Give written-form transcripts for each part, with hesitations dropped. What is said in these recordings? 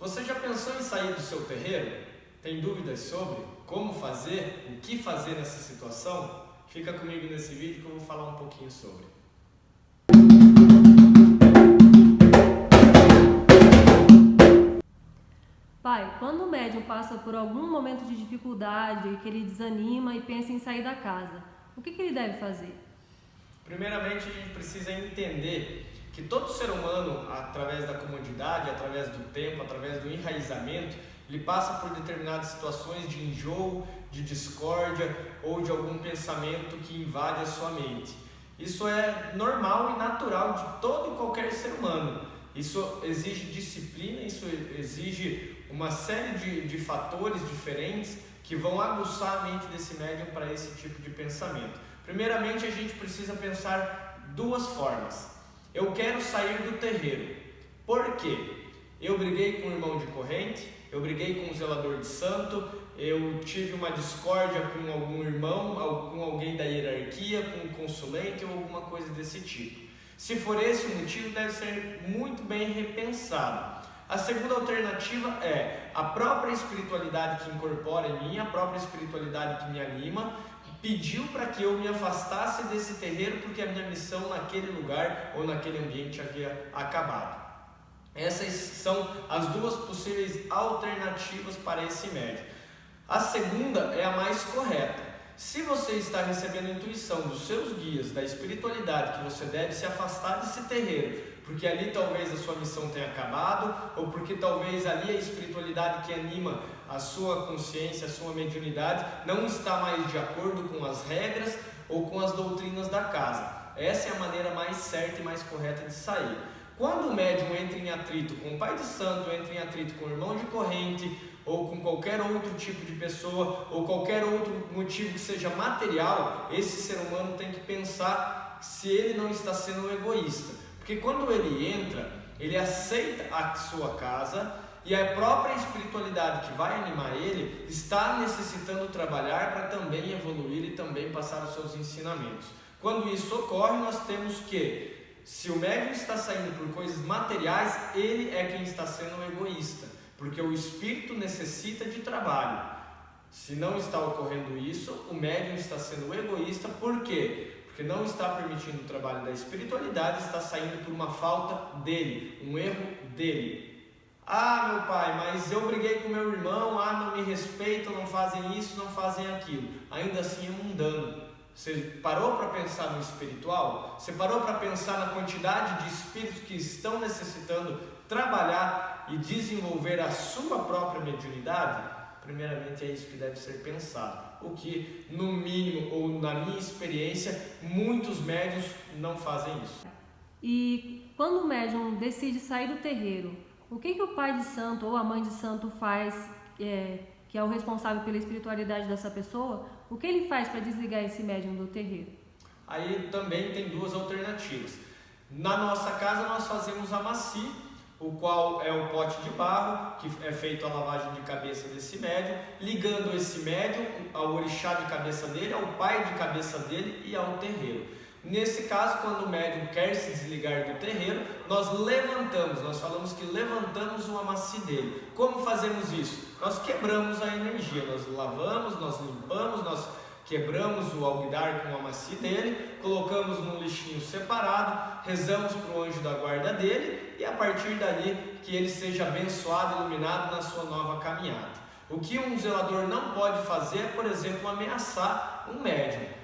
Você já pensou em sair do seu terreiro? Tem dúvidas sobre como fazer, o que fazer nessa situação? Fica comigo nesse vídeo que eu vou falar um pouquinho sobre. Pai, quando o médium passa por algum momento de dificuldade, que ele desanima e pensa em sair da casa, o que ele deve fazer? Primeiramente, a gente precisa entender que todo ser humano, através da comodidade, através do tempo, através do enraizamento, ele passa por determinadas situações de enjoo, de discórdia ou de algum pensamento que invade a sua mente. Isso é normal e natural de todo e qualquer ser humano. Isso exige disciplina, isso exige uma série de fatores diferentes que vão aguçar a mente desse médium para esse tipo de pensamento. Primeiramente, a gente precisa pensar duas formas. Eu quero sair do terreiro. Por quê? Eu briguei com o irmão de corrente, eu briguei com o zelador de santo, eu tive uma discórdia com algum irmão, com alguém da hierarquia, com um consulente ou alguma coisa desse tipo. Se for esse o motivo, deve ser muito bem repensado. A segunda alternativa é a própria espiritualidade que incorpora em mim, a própria espiritualidade que me anima, pediu para que eu me afastasse desse terreiro porque a minha missão naquele lugar ou naquele ambiente havia acabado. Essas são as duas possíveis alternativas para esse médium. A segunda é a mais correta. Se você está recebendo a intuição dos seus guias, da espiritualidade, que você deve se afastar desse terreiro, porque ali talvez a sua missão tenha acabado, ou porque talvez ali a espiritualidade que anima a sua consciência, a sua mediunidade, não está mais de acordo com as regras ou com as doutrinas da casa. Essa é a maneira mais certa e mais correta de sair. Quando o médium entra em atrito com o pai de santo, entra em atrito com o irmão de corrente, ou com qualquer outro tipo de pessoa, ou qualquer outro motivo que seja material, esse ser humano tem que pensar se ele não está sendo um egoísta. Porque quando ele entra, ele aceita a sua casa e a própria espiritualidade que vai animar ele está necessitando trabalhar para também evoluir e também passar os seus ensinamentos. Quando isso ocorre, nós temos que, se o médium está saindo por coisas materiais, ele é quem está sendo egoísta, porque o espírito necessita de trabalho. Se não está ocorrendo isso, o médium está sendo egoísta. Por quê? Porque não está permitindo o trabalho da espiritualidade, está saindo por uma falta dele, um erro dele. Ah, meu pai, mas eu briguei com meu irmão, não me respeitam, não fazem isso, não fazem aquilo. Ainda assim é mundano. Você parou para pensar no espiritual? Você parou para pensar na quantidade de espíritos que estão necessitando trabalhar e desenvolver a sua própria mediunidade? Primeiramente é isso que deve ser pensado. O que, no mínimo, ou na minha experiência, muitos médiuns não fazem isso. E quando o médium decide sair do terreiro, o que o pai de santo ou a mãe de santo faz, que é o responsável pela espiritualidade dessa pessoa, o que ele faz para desligar esse médium do terreiro? Aí também tem duas alternativas. Na nossa casa nós fazemos a maci, o qual é o pote de barro, que é feito a lavagem de cabeça desse médium, ligando esse médium ao orixá de cabeça dele, ao pai de cabeça dele e ao terreiro. Nesse caso, quando o médium quer se desligar do terreiro, nós falamos que levantamos o amaci dele. Como fazemos isso? Nós quebramos a energia, nós lavamos, nós limpamos, nós quebramos o alguidar com o amaci dele, colocamos num lixinho separado, rezamos para o anjo da guarda dele e a partir dali que ele seja abençoado e iluminado na sua nova caminhada. O que um zelador não pode fazer é, por exemplo, ameaçar um médium.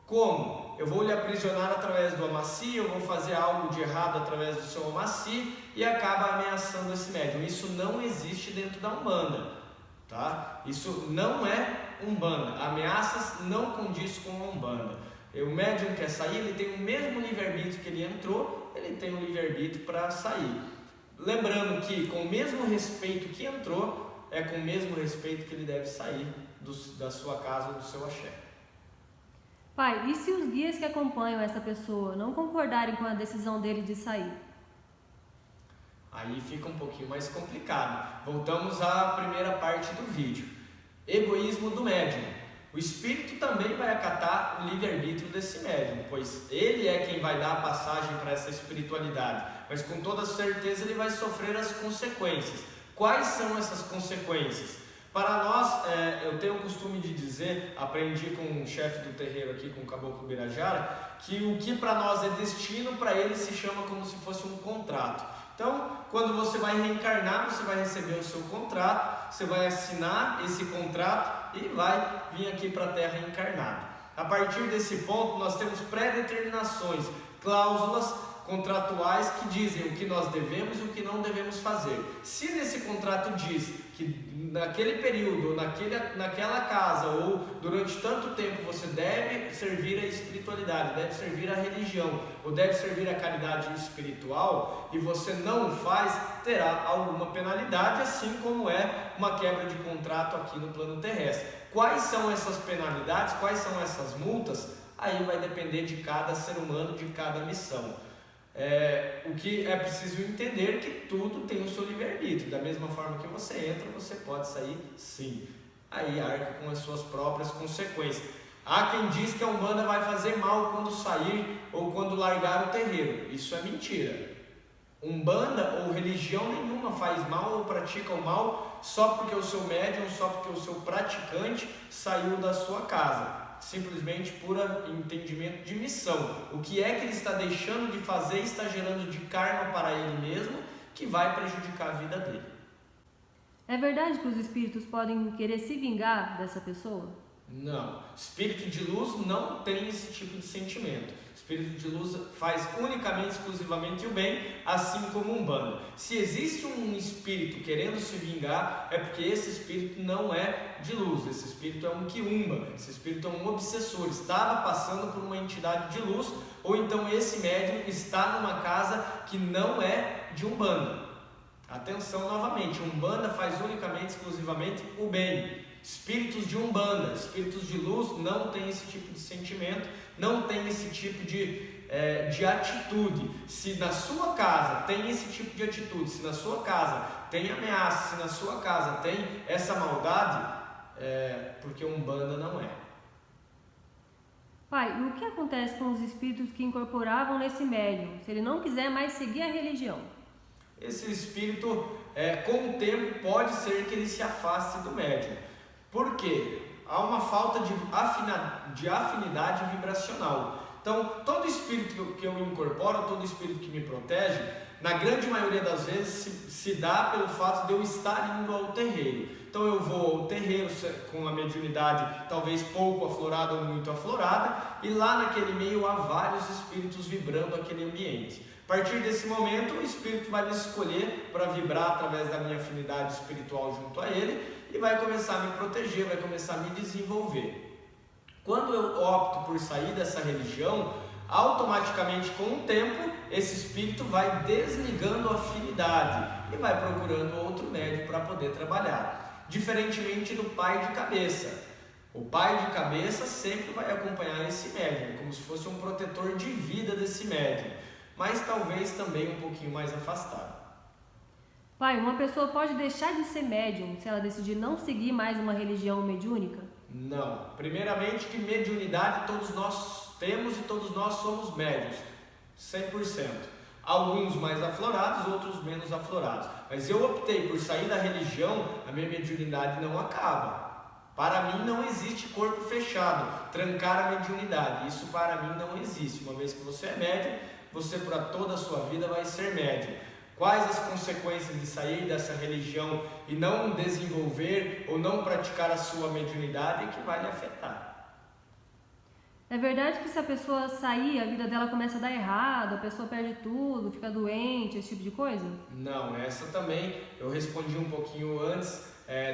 Como? Eu vou lhe aprisionar através do amaci, eu vou fazer algo de errado através do seu amaci e acaba ameaçando esse médium. Isso não existe dentro da Umbanda, tá? Isso não é Umbanda. Ameaças não condiz com a Umbanda. O médium quer sair, ele tem o mesmo livre-arbítrio que ele entrou, ele tem o livre-arbítrio para sair. Lembrando que com o mesmo respeito que entrou, é com o mesmo respeito que ele deve sair da sua casa ou do seu axé. Pai, e se os guias que acompanham essa pessoa não concordarem com a decisão dele de sair? Aí fica um pouquinho mais complicado. Voltamos à primeira parte do vídeo. Egoísmo do médium. O espírito também vai acatar o livre-arbítrio desse médium, pois ele é quem vai dar a passagem para essa espiritualidade, mas com toda certeza ele vai sofrer as consequências. Quais são essas consequências? Para nós, eu tenho o costume de dizer, aprendi com o chefe do terreiro aqui, com o Caboclo Birajara, que o que para nós é destino, para ele se chama como se fosse um contrato. Então, quando você vai reencarnar, você vai receber o seu contrato, você vai assinar esse contrato e vai vir aqui para a Terra encarnado. A partir desse ponto, nós temos pré-determinações, cláusulas contratuais que dizem o que nós devemos e o que não devemos fazer. Se nesse contrato diz que naquele período, naquela casa ou durante tanto tempo você deve servir a espiritualidade, deve servir a religião ou deve servir a caridade espiritual e você não faz, terá alguma penalidade, assim como é uma quebra de contrato aqui no plano terrestre. Quais são essas penalidades, quais são essas multas? Aí vai depender de cada ser humano, de cada missão. O que é preciso entender é que tudo tem o seu livre-arbítrio. Da mesma forma que você entra, você pode sair sim. Aí arca com as suas próprias consequências. Há quem diz que a Umbanda vai fazer mal quando sair ou quando largar o terreiro. Isso é mentira. Umbanda ou religião nenhuma faz mal ou pratica o mal só porque o seu médium, só porque o seu praticante saiu da sua casa. Simplesmente por entendimento de missão. O que é que ele está deixando de fazer está gerando de karma para ele mesmo, que vai prejudicar a vida dele. É verdade que os espíritos podem querer se vingar dessa pessoa? Não. Espírito de luz não tem esse tipo de sentimento. Espírito de luz faz unicamente, exclusivamente o bem, assim como Umbanda. Se existe um espírito querendo se vingar, é porque esse espírito não é de luz. Esse espírito é um quiumba, esse espírito é um obsessor, estava passando por uma entidade de luz, ou então esse médium está numa casa que não é de Umbanda. Atenção novamente, Umbanda faz unicamente, exclusivamente o bem. Espíritos de Umbanda, espíritos de luz não tem esse tipo de sentimento, não tem esse tipo de atitude. Se na sua casa tem esse tipo de atitude, se na sua casa tem ameaça, se na sua casa tem essa maldade, porque Umbanda não é. Pai, e o que acontece com os espíritos que incorporavam nesse médium, se ele não quiser mais seguir a religião? Esse espírito, com o tempo, pode ser que ele se afaste do médium. Por quê? Há uma falta de afinidade vibracional. Então, todo espírito que eu incorporo, todo espírito que me protege, na grande maioria das vezes se dá pelo fato de eu estar indo ao terreiro. Então eu vou ao terreiro com a mediunidade talvez pouco aflorada ou muito aflorada, e lá naquele meio há vários espíritos vibrando aquele ambiente. A partir desse momento, o espírito vai me escolher para vibrar através da minha afinidade espiritual junto a ele e vai começar a me proteger, vai começar a me desenvolver. Quando eu opto por sair dessa religião, automaticamente com o tempo, esse espírito vai desligando a afinidade e vai procurando outro médium para poder trabalhar. Diferentemente do pai de cabeça. O pai de cabeça sempre vai acompanhar esse médium, como se fosse um protetor de vida desse médium, mas talvez também um pouquinho mais afastado. Pai, uma pessoa pode deixar de ser médium se ela decidir não seguir mais uma religião mediúnica? Não. Primeiramente que mediunidade todos nós temos e todos nós somos médiuns, 100%. Alguns mais aflorados, outros menos aflorados. Mas eu optei por sair da religião, a minha mediunidade não acaba. Para mim não existe corpo fechado, trancar a mediunidade. Isso para mim não existe. Uma vez que você é médium, você para toda a sua vida vai ser médium. Quais as consequências de sair dessa religião e não desenvolver ou não praticar a sua mediunidade que vai lhe afetar? É verdade que se a pessoa sair, a vida dela começa a dar errado, a pessoa perde tudo, fica doente, esse tipo de coisa? Não, essa também eu respondi um pouquinho antes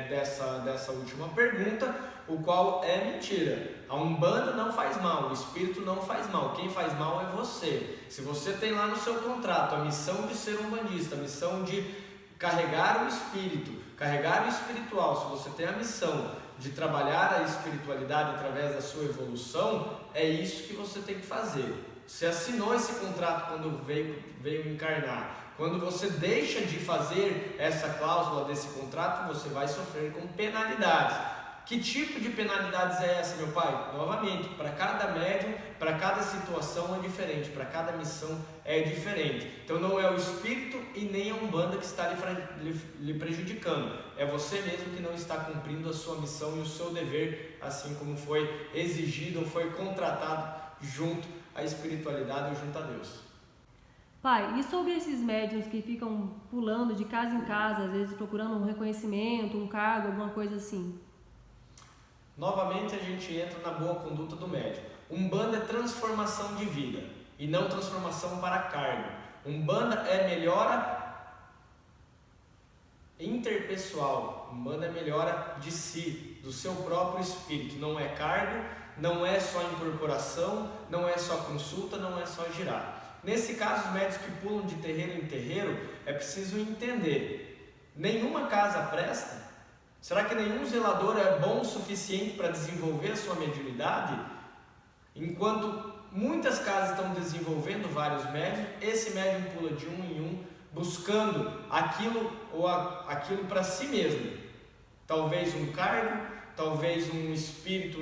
dessa última pergunta, o qual é mentira. A Umbanda não faz mal, o espírito não faz mal, quem faz mal é você. Se você tem lá no seu contrato a missão de ser umbandista, a missão de carregar o espírito, carregar o espiritual, se você tem a missão de trabalhar a espiritualidade através da sua evolução, é isso que você tem que fazer. Você assinou esse contrato quando veio encarnar. Quando você deixa de fazer essa cláusula desse contrato, você vai sofrer com penalidades. Que tipo de penalidades é essa, meu pai? Novamente, para cada médium, para cada situação é diferente, para cada missão é diferente. Então não é o espírito e nem a Umbanda que está lhe prejudicando. É você mesmo que não está cumprindo a sua missão e o seu dever, assim como foi exigido ou foi contratado junto à espiritualidade ou junto a Deus. Pai, e sobre esses médiuns que ficam pulando de casa em casa, às vezes procurando um reconhecimento, um cargo, alguma coisa assim? Novamente a gente entra na boa conduta do médium. Umbanda é transformação de vida e não transformação para cargo. Umbanda é melhora interpessoal. Umbanda é melhora de si, do seu próprio espírito. Não é cargo, não é só incorporação, não é só consulta, não é só girar. Nesse caso, os médios que pulam de terreiro em terreiro, é preciso entender. Nenhuma casa presta. Será que nenhum zelador é bom o suficiente para desenvolver a sua mediunidade? Enquanto muitas casas estão desenvolvendo vários médiums, esse médium pula de um em um, buscando aquilo ou aquilo para si mesmo. Talvez um cargo, talvez um espírito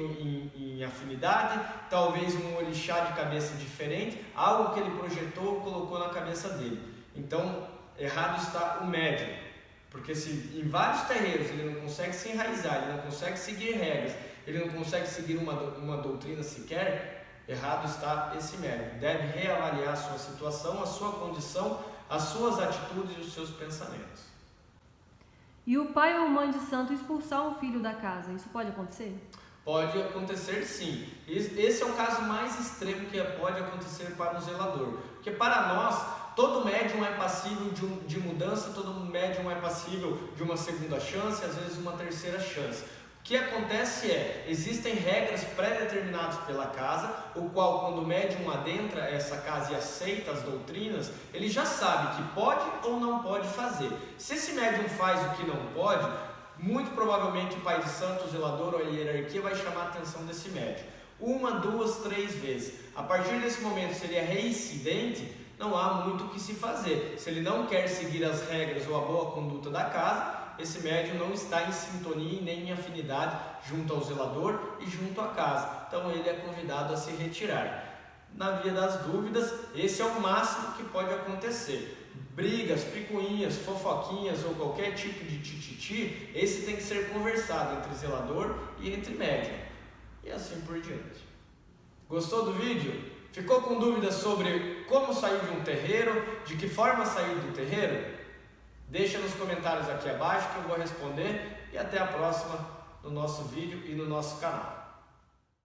em afinidade, talvez um orixá de cabeça diferente, algo que ele projetou ou colocou na cabeça dele. Então, errado está o médium. Porque se em vários terreiros ele não consegue se enraizar, ele não consegue seguir regras, ele não consegue seguir uma doutrina sequer, errado está esse médium. Deve reavaliar a sua situação, a sua condição, as suas atitudes e os seus pensamentos. E o pai ou mãe de santo expulsar um filho da casa, isso pode acontecer? Pode acontecer sim. Esse é o caso mais extremo que pode acontecer para o zelador. Porque para nós, todo médium é passível de mudança, todo médium é passível de uma segunda chance, às vezes uma terceira chance. O que acontece existem regras pré-determinadas pela casa, o qual quando o médium adentra essa casa e aceita as doutrinas, ele já sabe que pode ou não pode fazer. Se esse médium faz o que não pode, muito provavelmente o pai de santo, o zelador ou a hierarquia vai chamar a atenção desse médium. 1, 2, 3 vezes. A partir desse momento, se ele é reincidente, não há muito o que se fazer. Se ele não quer seguir as regras ou a boa conduta da casa, esse médium não está em sintonia nem em afinidade junto ao zelador e junto à casa. Então ele é convidado a se retirar. Na via das dúvidas, esse é o máximo que pode acontecer. Brigas, picuinhas, fofoquinhas ou qualquer tipo de tititi, esse tem que ser conversado entre zelador e entre médium. E assim por diante. Gostou do vídeo? Ficou com dúvidas sobre como sair de um terreiro, de que forma sair do terreiro? Deixa nos comentários aqui abaixo que eu vou responder e até a próxima no nosso vídeo e no nosso canal.